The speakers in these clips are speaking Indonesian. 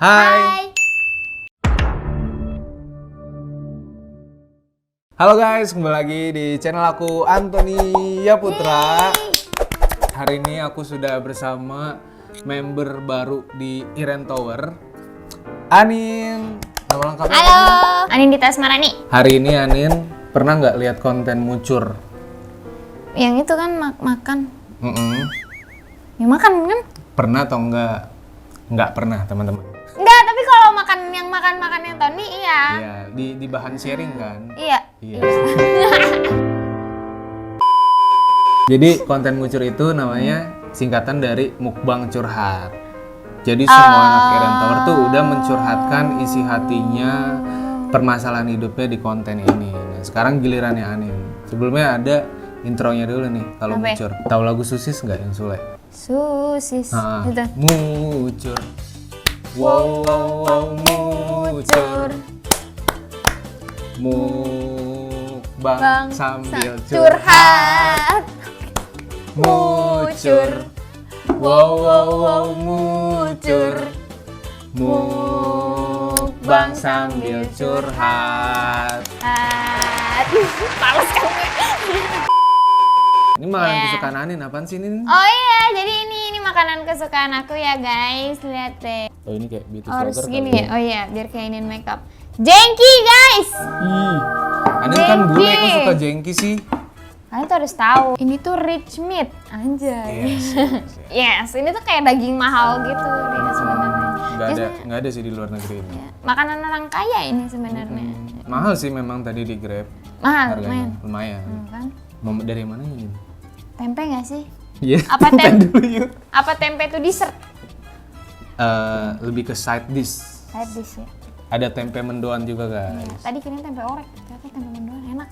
Hai. Halo guys, kembali lagi di channel aku Anthony Yaputra. Hari ini aku sudah bersama member baru di Iren Tower, Anin. Nama lengkapnya Halo, Anin Dita Asmarani. Hari ini Anin pernah nggak lihat konten Mucur? Yang itu kan makan. Yang makan kan? Pernah atau enggak? Enggak pernah teman-teman. Enggak, tapi kalau makan yang Tony iya. Iya, di bahan sharing kan? Iya. Jadi konten Mucur itu namanya singkatan dari mukbang curhat. Jadi semua anak Iren Tower tuh udah mencurhatkan isi hatinya, permasalahan hidupnya di konten ini. Nah, sekarang gilirannya Anin. Sebelumnya ada intronya dulu nih kalau Mucur. Tahu lagu Susis nggak yang Sule? Susis. Gitu. Mucur. Wow, wow, wow, Mucur. Mukbang sambil curhat. Mucur. Wow, wow, wow, Mucur. Mukbang sambil curhat. Males kan gue. Ini makanan kesukaan Anin, apaan sih ini? Oh iya, jadi ini makanan kesukaan aku ya guys. Lihat deh. Oh ini kayak beauty Harus vlogger gini kali ya? Oh iya, biar kainin makeup. Jengki guys! Ih, Anin kan bule, kok suka jengki sih? Kalian tuh harus tahu, ini tuh rich meat, anjay. Yes, ini tuh kayak daging mahal gitu dia sebenarnya. Nggak ada sih di luar negeri ini. Ya, makanan orang kaya ini sebenarnya. Mahal sih memang tadi di Grab. Mahal, Harganya lumayan. kan? Dari mana ini? Tempe nggak sih? Iya. Apa tempe? dulu yuk. Apa tempe itu dessert? Lebih ke side dish. Side dish ya. Ada tempe mendoan juga guys. Ya, tadi kira tempe orek, ternyata tempe mendoan enak.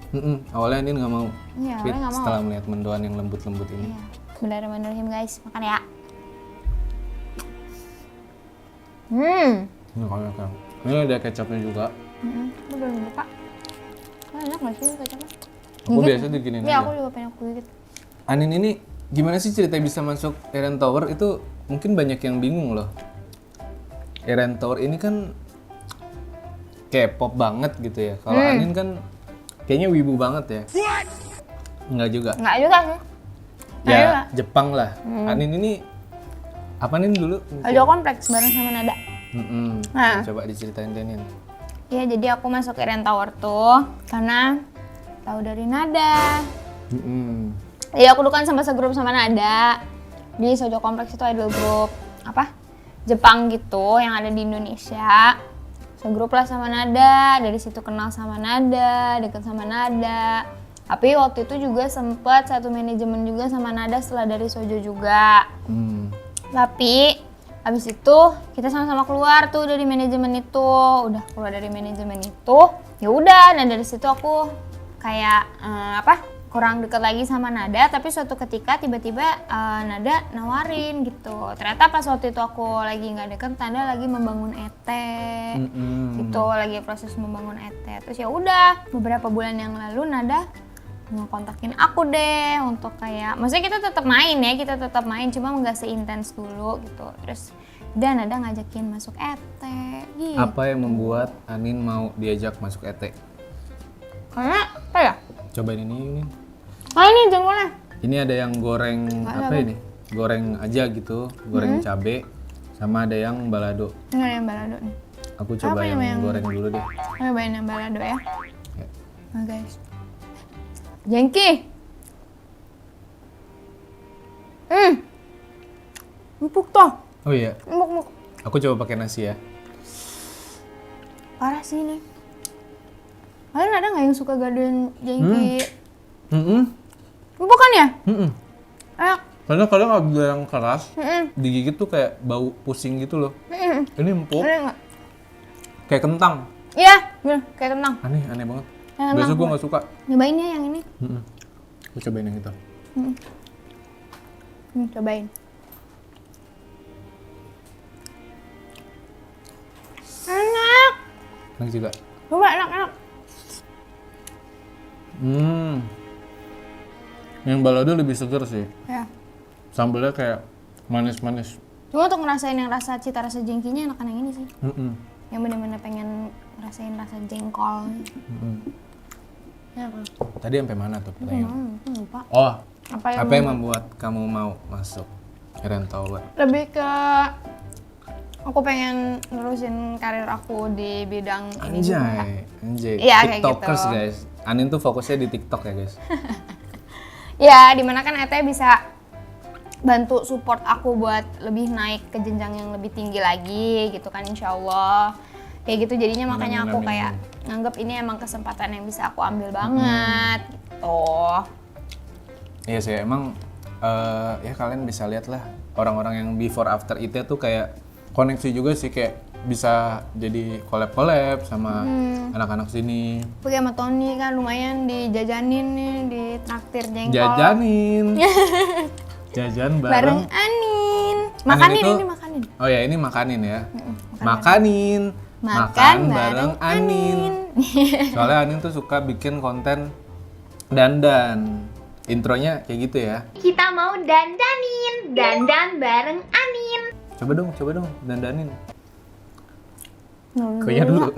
Awalnya Anin nggak mau. Iya, Fit awalnya nggak mau. setelah melihat mendoan yang lembut-lembut ini. Iya. Bismillahirrahmanirrahim guys, makan ya. Ini kalau kan. Ini ada kecapnya juga. Lu belum buka. Enak nggak sih kecapnya? Aku biasa diginin Iya, aja. aku juga pengen aku gigit. Anin ini gimana sih cerita bisa masuk Iren Tower itu mungkin banyak yang bingung loh. Iren Tower ini kan K-pop banget gitu ya. Kalau Anin kan kayaknya wibu banget ya. Enggak juga. Enggak juga sih. Ya Jepang lah. Anin ini apa nih dulu? Aljo kompleks bareng sama Nada. Nah. Coba diceritain deh Nin. Iya, jadi aku masuk Iren Tower tuh karena tahu dari Nada. Jadi aku dulu kan sama segrup sama Nada. Di Sojo Kompleks itu idol group apa? Jepang gitu yang ada di Indonesia. Segrup lah sama Nada, dari situ kenal sama Nada, deket sama Nada. Tapi waktu itu juga sempet satu manajemen juga sama Nada setelah dari Sojo juga. Tapi habis itu kita sama-sama keluar tuh dari manajemen itu. Udah keluar dari manajemen itu, ya udah. Dan dari situ aku kayak kurang deket lagi sama Nada, tapi suatu ketika tiba-tiba Nada nawarin gitu. Ternyata pas waktu itu aku lagi nggak deket, Nada lagi membangun ET, gitu, lagi proses membangun ET. Terus ya udah, beberapa bulan yang lalu Nada ngekontakin aku deh untuk kayak, maksudnya kita tetap main, cuma nggak seintens dulu gitu. Terus dan Nada ngajakin masuk ET. Gitu. Apa yang membuat Anin mau diajak masuk ET? Karena apa ya? Cobain ini. Oh ini jengkolnya. Ini ada yang goreng ini? Goreng aja gitu, goreng cabe, sama ada yang balado. Ini ada yang balado nih. Aku coba yang goreng dulu deh. Cobain yang balado ya. Nah guys. Jengki. Empuk toh. Oh iya. Empuk. Aku coba pakai nasi ya. Parah sih ini. Kalian ada nggak yang suka gadoin jengki? Empuk kan ya? Enak. Karena kadang ada yang keras, digigit tuh kayak bau pusing gitu loh. Ini empuk. Ada nggak? Kayak kentang. Iya, bener, kayak kentang. Aneh banget. Kayak Biasa kentang. gue nggak suka. Nyobain ya yang ini. Aku cobain yang itu. Cobain. Enak. Enak juga. Coba enak. Yang balado lebih seger sih. Ya. Sambelnya kayak manis-manis. Cuma untuk ngerasain yang cita rasa jengkinya enakan yang ini sih. Mm-mm. Yang bener-bener pengen ngerasain rasa jengkol. Mm-mm. Ya apa? Tadi sampai mana tuh pertanyaan? Lupa. Oh, Apa apa yang membuat kamu mau masuk Kiren Tower? Lebih ke aku pengen nerusin karir aku di bidang ini juga. Anjay. Iya, kayak TikTokers gitu. guys. Anin tuh fokusnya di TikTok ya guys. Ya, dimana kan Ete bisa bantu support aku buat lebih naik ke jenjang yang lebih tinggi lagi gitu kan, insya Allah. Kayak gitu jadinya makanya aku kayak nganggep ini emang kesempatan yang bisa aku ambil banget gitu. Iya sih, emang ya kalian bisa lihat lah orang-orang yang before after itu tuh kayak koneksi juga sih, kayak bisa jadi collab sama anak-anak sini. Pergi sama Tony kan lumayan dijajanin nih, di traktir jengkol. Jajanin. Jajan bareng. Anin. Makanin itu, ini makanin. Oh ya, ini makanin ya. makan Makanin. Makan bareng Anin. Soalnya Anin tuh suka bikin konten dandan. Intronya kayak gitu ya. Kita mau dandan bareng Anin. Coba dong dandanin. Kunyah dulu.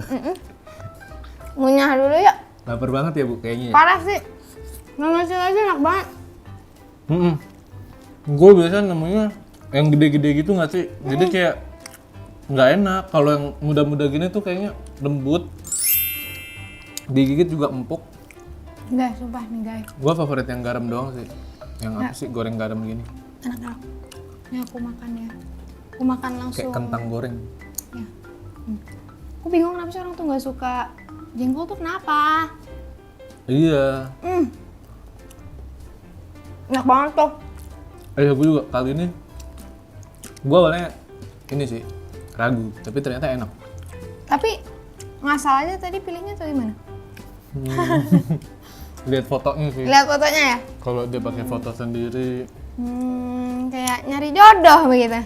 Ngunyah dulu ya. Lapar banget ya Bu kayaknya. Ya? Parah sih. Nasi aja enak banget. Gue biasa nemunya yang gede-gede gitu nggak sih? Jadi kayak nggak enak. Kalau yang muda-muda gini tuh kayaknya lembut. Digigit juga empuk. Guys, sumpah nih guys. Gue favorit yang garam doang sih. Yang apa sih goreng garam gini? Enak. Ini aku makan ya. Aku makan langsung. Kayak kentang goreng. Ya. Aku bingung kenapa sih orang tuh nggak suka jengkol tuh kenapa? Iya. Enak banget tuh. Gue juga kali ini gue awalnya ini sih ragu, tapi ternyata enak. Tapi ngasal aja tadi pilihnya tuh gimana? Lihat fotonya sih. Lihat fotonya ya? Kalau dia pakai foto sendiri, Kayak nyari jodoh begitu.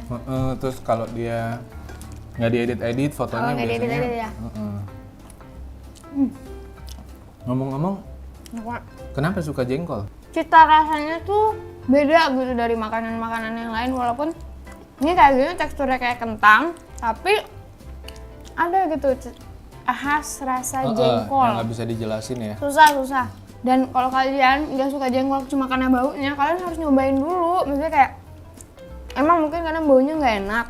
terus kalau dia nggak diedit fotonya nggak biasanya. diedit ya? Ngomong-ngomong, Enak banget. kenapa suka jengkol? Cita rasanya tuh beda gitu dari makanan-makanan yang lain, walaupun ini kayak gini teksturnya kayak kentang, tapi ada gitu khas rasa jengkol. Yang nggak bisa dijelasin ya. Susah. Dan kalau kalian nggak suka jengkol cuma karena baunya, kalian harus nyobain dulu. Maksudnya kayak emang mungkin karena baunya nggak enak,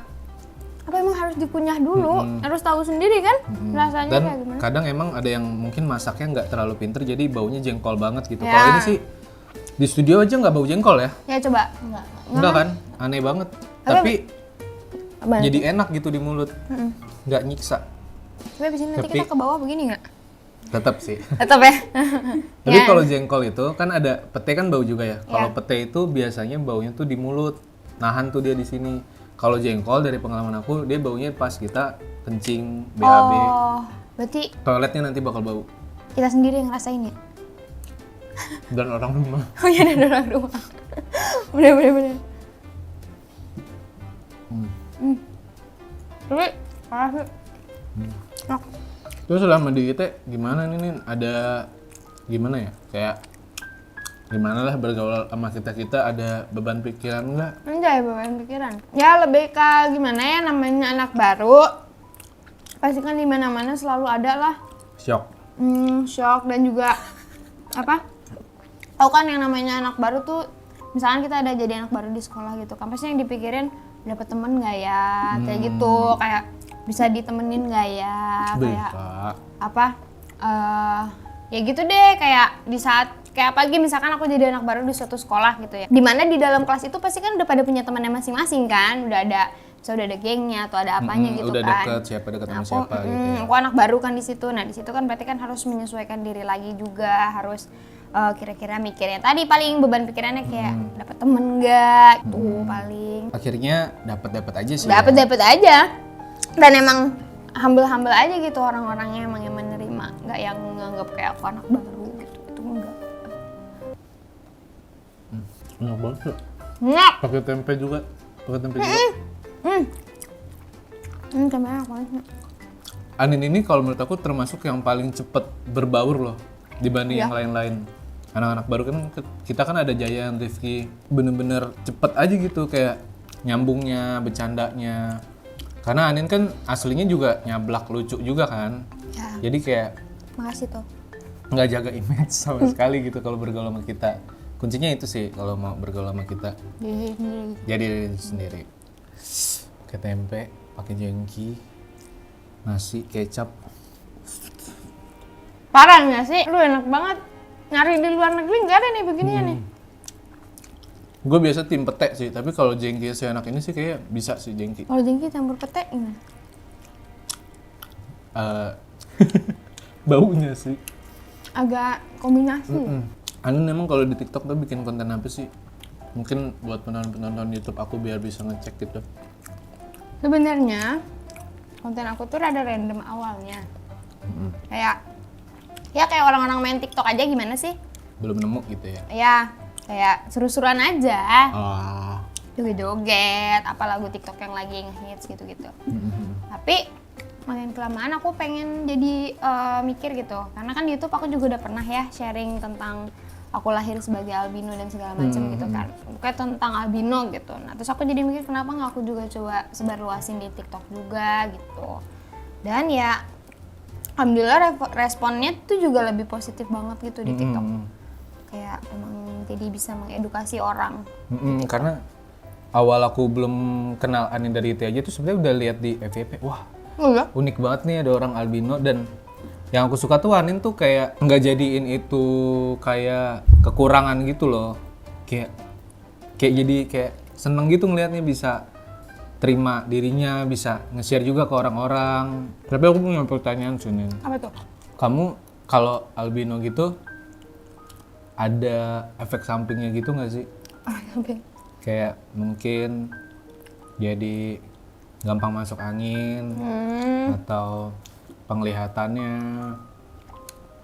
apa emang harus dikunyah dulu, harus tahu sendiri kan rasanya Dan kayak gimana. kadang emang ada yang mungkin masaknya nggak terlalu pinter, jadi baunya jengkol banget gitu. Ya. Kalau ini sih di studio aja nggak bau jengkol ya? Ya coba. Enggak kan? Aneh banget. Tapi Apa? jadi enak gitu di mulut, nggak nyiksa. Tapi abis ini nanti Tapi- kita ke bawah begini nggak? Tetap sih. Tetap ya. Tapi Ya. kalau jengkol itu kan ada pete kan bau juga ya. Kalau Ya. pete itu biasanya baunya tuh di mulut, nahan tuh dia di sini. Kalau jengkol dari pengalaman aku dia baunya pas kita kencing, BAB, Oh, berarti toiletnya nanti bakal bau. kita sendiri yang ngerasain ya? Dan orang rumah. Oh iya, ada orang rumah. Bener. Tapi parah sih. Enak. Terus selama di IT gimana nih Nin? Ada gimana ya? Kayak gimana lah bergaul sama kita ada beban pikiran nggak? Anjay, beban pikiran. Ya lebih ke gimana ya, namanya anak baru. Pasti kan di mana-mana selalu ada lah Shock. shock dan juga apa? Tahu kan yang namanya anak baru tuh, misalkan kita ada jadi anak baru di sekolah gitu kan, pasti yang dipikirin dapat temen nggak ya, kayak gitu, kayak bisa ditemenin nggak ya, kayak Bisa. apa? Ya gitu deh, kayak di saat kayak pagi misalkan aku jadi anak baru di suatu sekolah gitu ya, dimana di dalam kelas itu pasti kan udah pada punya temannya masing-masing kan, udah ada gengnya atau ada apanya gitu udah kan. deket, siapa deket sama Aku, siapa gitu ya. aku anak baru kan di situ. Nah, di situ kan berarti kan harus menyesuaikan diri lagi juga, harus kira-kira mikirnya. Tadi paling beban pikirannya kayak dapat temen nggak, tuh paling. Akhirnya dapat aja sih. Dapat aja. Dan emang humble aja gitu orang-orangnya, emang yang menerima, nggak yang nganggap kayak aku anak baru gitu. Itu enggak. Enak banget ya. Enak. Pakai tempe juga. Tempe enak banget. Anin ini kalau menurut aku termasuk yang paling cepet berbaur loh dibanding yang lain-lain. Anak-anak baru kan kita kan ada Jayan, Rifki, bener-bener cepet aja gitu kayak nyambungnya, bercandanya. Karena Anin kan aslinya juga nyablak lucu juga kan. Ya. Jadi kayak Makasih tuh. nggak jaga image sama sekali gitu kalau bergaul sama kita. Kuncinya itu sih kalau mau bergaul sama kita. Jadi diri sendiri. Pakai tempe, pakai jengki, nasi, kecap. Parah nggak sih? Lu enak banget. Nyari di luar negeri nggak ada nih beginian nih. Gue biasa tim pete sih, tapi kalau jengki seenak ini sih kayak bisa sih jengki. Kalau jengki campur pete gimana? Baunya sih. Agak kombinasi. Anin emang kalau di TikTok tuh bikin konten apa sih? Mungkin buat penonton YouTube aku biar bisa ngecek gitu. Sebenarnya konten aku tuh rada random awalnya. Kayak orang-orang main TikTok aja gimana sih? Belum nemu gitu ya? Ya, kayak seru-seruan aja. Ah. Joget-joget, apa lagu TikTok yang lagi ngehits gitu-gitu. Tapi makin kelamaan aku pengen jadi mikir gitu. Karena kan di YouTube aku juga udah pernah ya sharing tentang aku lahir sebagai albino dan segala macam gitu kan. Kayak tentang albino gitu. Nah, terus aku jadi mikir kenapa nggak aku juga coba sebarluasin di TikTok juga gitu. Dan ya alhamdulillah responnya tuh juga lebih positif banget gitu di TikTok. Kayak emang jadi bisa mengedukasi orang. Karena awal aku belum kenal Anin dari itu aja tuh sebenarnya udah lihat di FYP. Wah, unik banget nih ada orang albino. Dan yang aku suka tuh Anin tuh kayak nggak jadiin itu kayak kekurangan gitu loh. Kayak jadi kayak seneng gitu ngelihatnya bisa terima dirinya, bisa nge-share juga ke orang-orang. Tapi aku punya pertanyaan Sunin. Apa tuh? Kamu kalau albino gitu ada efek sampingnya gitu nggak sih? Kayak mungkin jadi gampang masuk angin atau penglihatannya.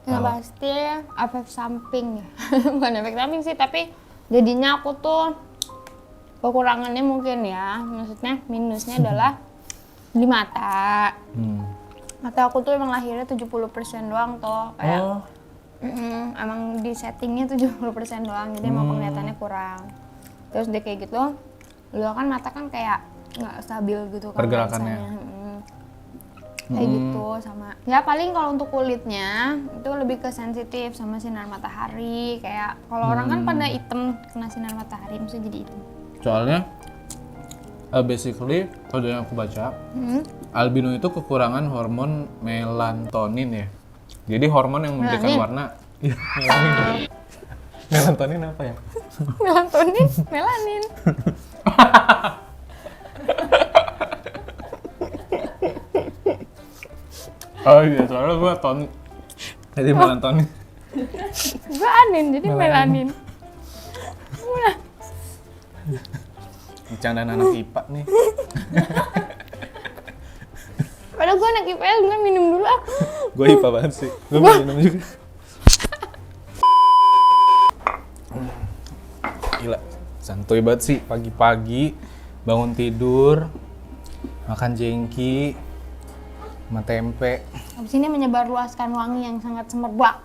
Ya pasti efek samping ya. Bukan efek samping sih, tapi jadinya aku tuh kekurangannya mungkin ya, maksudnya minusnya adalah di mata. Mata aku tuh emang lahirnya 70% doang tuh, kayak emang di settingnya 70% doang, jadi emang penglihatannya kurang. Terus dia kayak gitu, lu kan mata kan kayak nggak stabil gitu kan pergerakannya. Kayak gitu sama. Ya paling kalau untuk kulitnya itu lebih ke sensitif sama sinar matahari. Kayak kalau orang kan pada hitam kena sinar matahari mesti jadi hitam. Soalnya basically kalau yang aku baca, albino itu kekurangan hormon melatonin ya. Jadi hormon yang memberikan warna. Iya, melanin. Melatonin apa ya? Melatonin, melanin. Oh iya, soalnya gue tonin. Jadi melatonin. Gue anin, jadi melanin. Bercandaan anak IPA nih. Padahal gue anak IPS, gue minum dulu ah. Gue IPA banget sih. Gue minum juga. Gila, santuy banget sih pagi-pagi bangun tidur, makan jengki, sama tempe. Habis ini menyebarluaskan wangi yang sangat semerbak.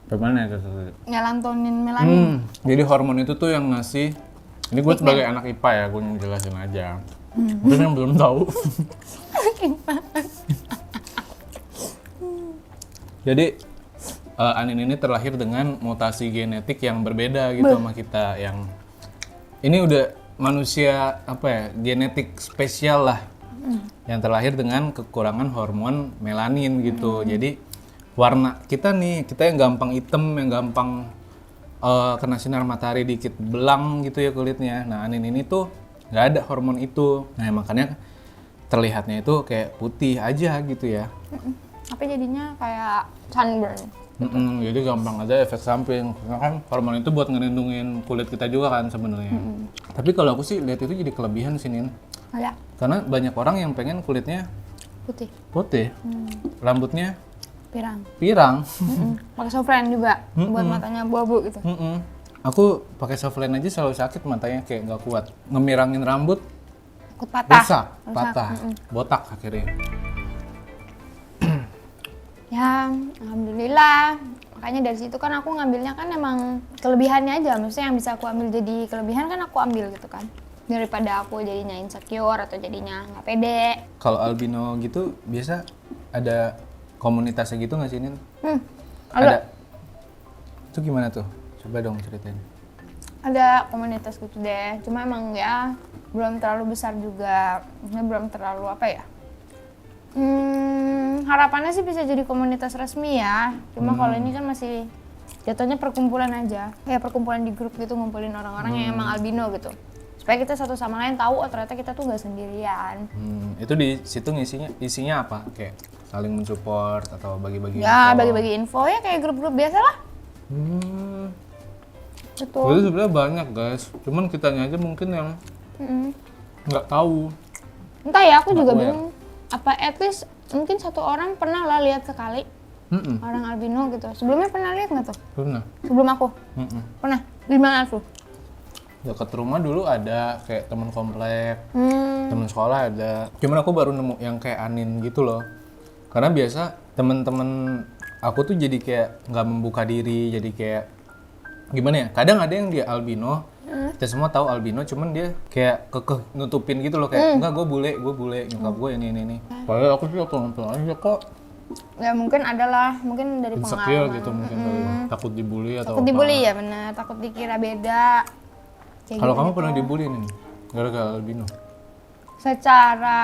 Bagaimana ya? Ngelantonin melanin. Jadi hormon itu tuh yang ngasih. Ini gue sebagai anak IPA ya, gue jelasin aja. Mungkin yang belum tahu. Jadi Anin ini terlahir dengan mutasi genetik yang berbeda gitu sama kita. Yang ini udah manusia apa ya, genetik spesial lah. Yang terlahir dengan kekurangan hormon melanin gitu. Jadi warna kita nih, kita yang gampang hitam, yang gampang kena sinar matahari dikit belang gitu ya kulitnya. Nah Anin ini tuh nggak ada hormon itu. Nah makanya terlihatnya itu kayak putih aja gitu ya. Tapi jadinya kayak sunburn. Jadi gampang aja efek samping. Karena kan hormon itu buat ngelindungin kulit kita juga kan sebenarnya. Tapi kalau aku sih lihat itu jadi kelebihan sih Nin. Ya. Karena banyak orang yang pengen kulitnya putih, rambutnya pirang. Pakai softline juga buat matanya abu-abu gitu. Aku pakai softline aja selalu sakit matanya kayak nggak kuat. Ngemirangin rambut, Takut patah. rusak, patah, botak akhirnya. Ya, alhamdulillah makanya dari situ kan aku ngambilnya kan emang kelebihannya aja, maksudnya yang bisa aku ambil jadi kelebihan kan aku ambil gitu kan, daripada aku jadinya insecure atau jadinya nggak pede. Kalau albino gitu biasa ada komunitasnya gitu nggak sih, Nin? Ada. Itu gimana tuh? Coba dong ceritain. Ada komunitas gitu deh, cuma emang ya belum terlalu besar juga, maksudnya belum terlalu apa ya. Harapannya sih bisa jadi komunitas resmi ya, cuma kalau ini kan masih jatuhnya perkumpulan aja, kayak perkumpulan di grup gitu, ngumpulin orang-orang yang emang albino gitu, supaya kita satu sama lain tahu oh ternyata kita tuh nggak sendirian. Itu di situ isinya apa? Kayak saling mensupport atau bagi-bagi Ya info? bagi-bagi info ya kayak grup-grup biasa lah. Betul. Jadi sebenarnya banyak guys, cuman kitanya aja mungkin yang nggak tahu. Entah ya, aku Nggak juga aware. bingung. Apa at least mungkin satu orang pernah lah lihat sekali orang albino gitu. Sebelumnya pernah lihat nggak tuh? Pernah. Sebelum aku? Pernah. Di mana tuh? Dekat rumah dulu ada kayak teman komplek, teman sekolah ada. Cuman aku baru nemu yang kayak Anin gitu loh. Karena biasa teman-teman aku tuh jadi kayak nggak membuka diri, jadi kayak gimana ya? Kadang ada yang dia albino, kita semua tahu albino, cuman dia kayak kekeh nutupin gitu loh, kayak enggak gue bule, nyokap gue ini. Padahal aku sih pelan aja kok. Ya mungkin adalah, mungkin dari Insecure pengalaman. gitu mungkin kali ya. Takut dibully atau Takut apa. dibully ya benar, takut dikira beda. Kayak Kalau gitu kamu gitu. pernah dibully nih, gara-gara albino? Secara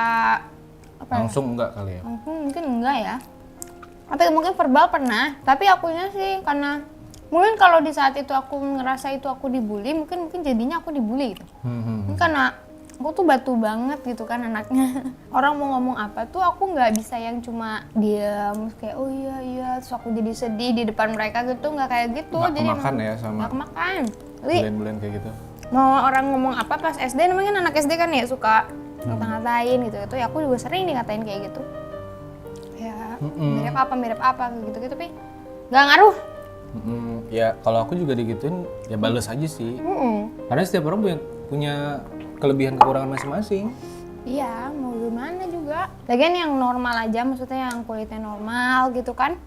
apa ya? Langsung enggak kali ya? Mungkin enggak ya. Tapi mungkin verbal pernah, tapi akunya sih karena mungkin kalau di saat itu aku ngerasa itu aku dibully, mungkin jadinya aku dibully gitu. Mungkin karena aku tuh batu banget gitu kan anaknya. Orang mau ngomong apa tuh aku nggak bisa yang cuma diam kayak oh iya terus aku jadi sedih di depan mereka gitu, nggak kayak gitu. Nggak Jadi kemakan emang ya sama nggak kemakan. Jadi bulan-bulan kayak gitu? mau orang ngomong apa pas SD, namanya kan anak SD kan ya suka ngata-ngatain gitu. Itu ya aku juga sering dikatain kayak gitu. Ya mirip apa gitu tapi nggak ngaruh. Ya kalau aku juga digituin ya bales aja sih. Karena setiap orang punya kelebihan kekurangan masing-masing. Iya, mau gimana juga. Lagian yang normal aja, maksudnya yang kulitnya normal gitu kan.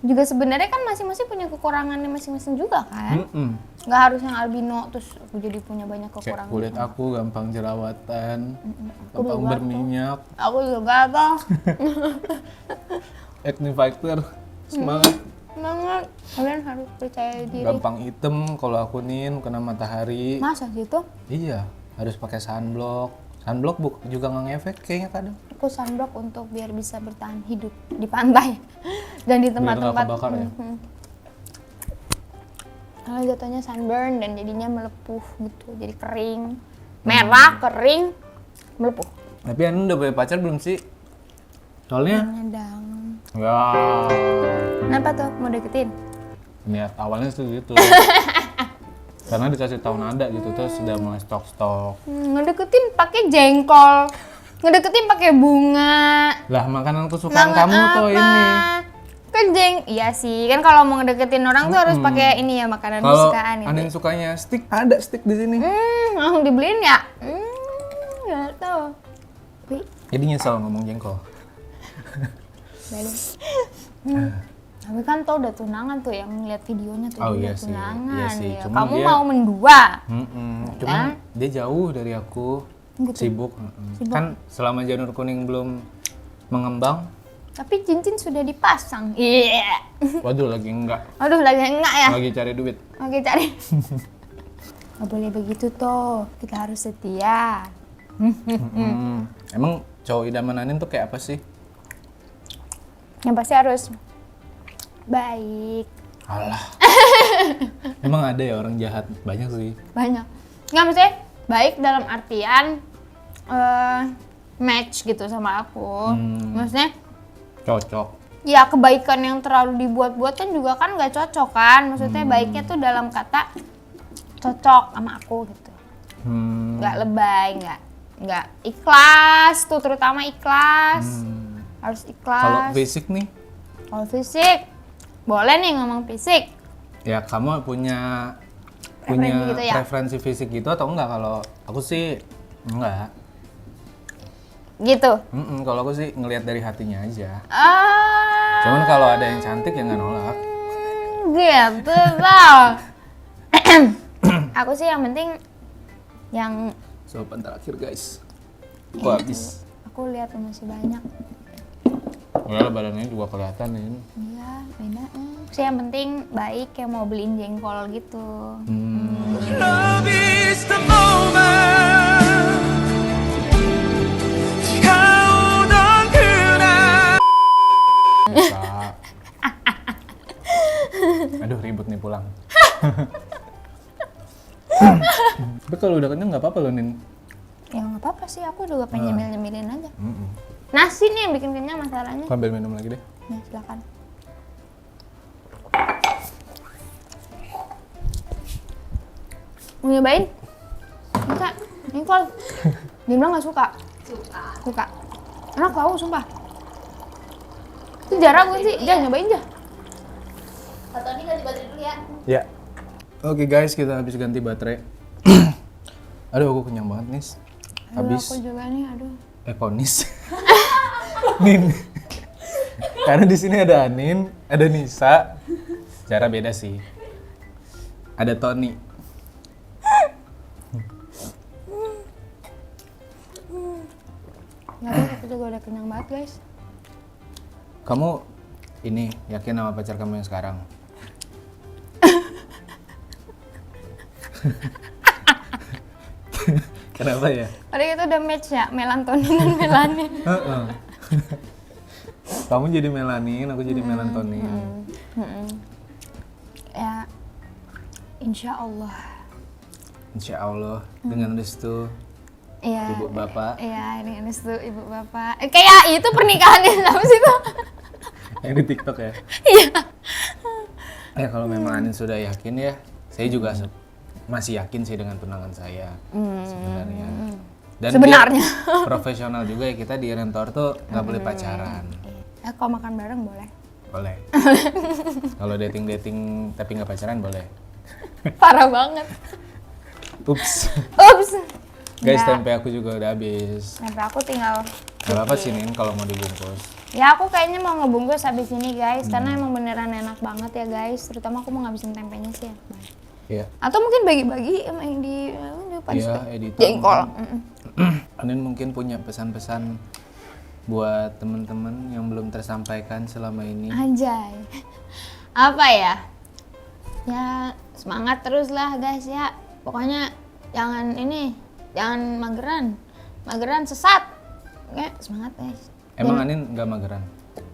Juga sebenarnya kan masing-masing punya kekurangannya masing-masing juga kan. Nggak harus yang albino terus aku jadi punya banyak Kayak kekurangan. kulit aku gampang jerawatan, Aku gampang juga berminyak, Aku juga gagal. acne fighter, semangat. Banget. Kalian harus percaya diri. Gampang hitam kalau aku nin kena matahari. Masa gitu? Iya, harus pakai sunblock. Sunblock juga nggak ngefek kayaknya kadang. Aku sunblock untuk biar bisa bertahan hidup di pantai dan di Biar tempat-tempat. nggak kebakar ya? Kalau jatuhnya sunburn dan jadinya melepuh gitu, jadi kering, merah, kering, melepuh. Tapi Anu udah punya pacar belum sih? Soalnya Ngedang. ya Kenapa tuh mau deketin? niat awalnya sih gitu. Karena dikasih tahu nada gitu terus sudah mulai stok. Ngedeketin pakai jengkol, ngedeketin pakai bunga. Lah makanan kesukaan kamu tuh ini. Kan iya sih, kan kalau mau ngedeketin orang tuh harus pakai ini ya makanan Kalau kesukaan itu. Anin sukanya stick, ada stick di sini. Langsung dibeliin ya? Nggak tahu. Jadi nyesel ngomong jengkol. Tapi kan tau udah tunangan tuh, yang ngeliat videonya tuh Oh, dia iya sih, tunangan iya sih. ya. Cuman Kamu dia- mau mendua. Cuman dia jauh dari aku, sibuk. Kan selama janur kuning belum mengembang, Tapi cincin sudah dipasang. Iya. waduh lagi enggak, Aduh lagi enggak ya? lagi cari duit. Oke cari. Gak boleh begitu toh, kita harus setia. Emang cowok idaman Anin tuh kayak apa sih? Yang pasti harus baik. Alah. Emang ada ya orang jahat? Banyak sih. Banyak. Nggak maksudnya baik dalam artian match gitu sama aku. Maksudnya Cocok. ya kebaikan yang terlalu dibuat-buat kan juga kan nggak cocok kan. Maksudnya baiknya tuh dalam kata cocok sama aku gitu. Nggak lebay, nggak ikhlas tuh, terutama ikhlas. Harus ikhlas. Kalau fisik nih, Kalau fisik, boleh nih ngomong fisik. ya kamu punya Preferensi gitu ya? preferensi fisik gitu atau enggak? Kalau aku sih enggak. Gitu. Kalau aku sih ngelihat dari hatinya aja. Ah. Cuman kalau ada yang cantik ya nggak nolak. Gitu tau. Aku sih yang penting yang Sopan terakhir guys. Aku habis. aku lihat masih banyak. Padahal badannya juga kelihatan ini. Iya, beda. Sih yang penting baik yang mau beliin jengkol gitu. Love is the moment. 차오던 그날. Bisa. Aduh ribut nih pulang. Tapi kalau udah kenyang nggak apa-apa loh Nin. Ya nggak apa-apa sih, aku juga pengen nyemil-nyemilin aja. Nasi nih yang bikin kenyang masalahnya. Aku ambil minum lagi deh. Ya silakan. Mau nyobain? Bisa. Nicole. Dia bilang nggak suka. Suka. Enak tau, sumpah. Itu jarang gue sih. Jangan nyobain aja. Atau ini ganti baterai dulu ya. Ya. Oke guys, kita habis ganti baterai. Aduh, aku kenyang banget nih. Habis. Aduh, aku juga nih, aduh. Ponis. Nin. Karena di sini ada Anin, ada Nisa. Cara beda sih. Ada Tony. Nggak tahu, aku juga udah kenyang banget guys. Kamu ini yakin sama pacar kamu yang sekarang? Kenapa ya? Padahal itu udah match ya, melatonin dan melanin. Heeh. Kamu jadi melanin, aku jadi melatonin. Ya, insya Allah. Insya Allah dengan restu Iya. ibu bapak Iya, ini restu ibu bapak. Kayak itu pernikahannya sama sih tuh. yang di TikTok ya. Iya. Ya kalau memang Anin sudah yakin ya, saya juga masih yakin sih dengan tunangan saya sebenarnya. Dan Sebenarnya. biar profesional juga ya, kita di Rentor tuh nggak boleh pacaran. Kalau makan bareng boleh. Boleh. Kalau dating tapi nggak pacaran boleh. Parah banget. Ups. Ups. Guys, Nggak. tempe aku juga udah habis. Sampai aku tinggal. Gak apa-apa sih Nin kalau mau dibungkus. Ya aku kayaknya mau ngebungkus habis ini guys, karena emang beneran enak banget ya guys. Terutama aku mau ngabisin tempenya sih ya. Iya. Atau mungkin bagi-bagi sama yang di Iya, editor. jengkol. Anin mungkin punya pesan-pesan buat teman-teman yang belum tersampaikan selama ini. Anjay. Apa ya? Ya semangat terus lah guys ya. Pokoknya jangan mageran sesat. Oke, semangat guys. Emang Anin nggak mageran?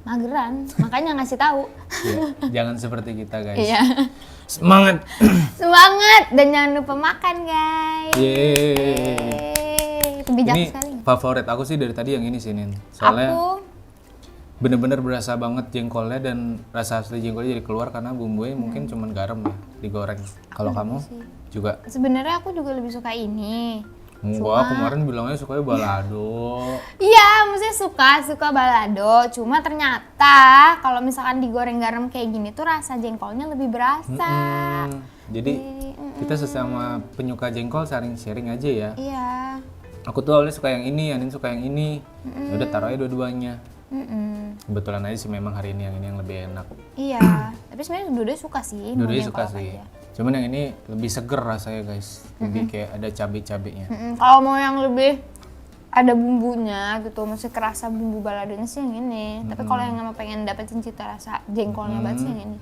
Mageran, makanya ngasih tahu. Iya. Jangan seperti kita guys. Iya. Semangat. Semangat dan jangan lupa makan guys. Yeay. Itu bijak Ini sekali. favorit aku sih dari tadi yang ini sih Nin. Soalnya Aku bener-bener berasa banget jengkolnya dan rasa asli jengkolnya jadi keluar karena bumbunya mungkin cuman garam ya digoreng. Kalau kamu juga? sebenarnya aku juga lebih suka ini. Enggak, kemarin bilangnya sukanya balado. Iya, maksudnya suka balado. Cuma ternyata kalau misalkan digoreng garam kayak gini tuh rasa jengkolnya lebih berasa. Jadi kita sesama penyuka jengkol saling sharing aja ya. Iya. Aku tuh awalnya suka yang ini, Anin suka yang ini. Ya udah taruh aja dua-duanya. Kebetulan aja sih memang hari ini yang lebih enak. Iya. Tapi sebenarnya dua-duanya suka sih. mau Dua-duanya jengkol suka apa sih. aja. Cuman yang ini lebih seger rasanya guys. Lebih kayak ada cabai-cabainya. Kalau mau yang lebih ada bumbunya gitu, masih kerasa bumbu baladonya sih yang ini. Tapi kalau yang emang pengen dapetin cita rasa jengkolnya banget sih yang ini.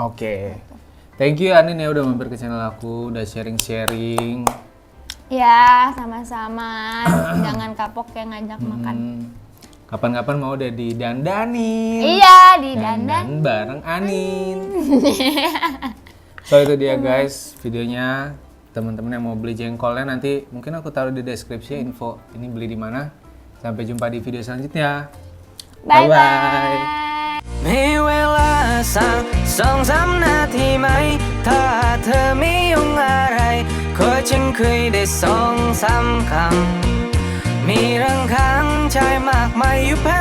Oke. Thank you Anin ya udah mampir ke channel aku, udah sharing-sharing. Ya, sama-sama. Jangan kapok ya ngajak makan. Kapan-kapan mau udah didandanin. Iya, di dandan. Dandan bareng Anin. So itu dia guys videonya. Teman-teman yang mau beli jengkolnya nanti mungkin aku taruh di deskripsi info ini beli di mana. Sampai jumpa di video selanjutnya. Bye-bye. Bye-bye. มีเวลาสัก2-3 นาทีไหม ถ้าเธอไม่ยุ่งอะไรขอฉันคุยได้2-3 คำ มีเรื่องค้างใจมากมายอยู่ภาย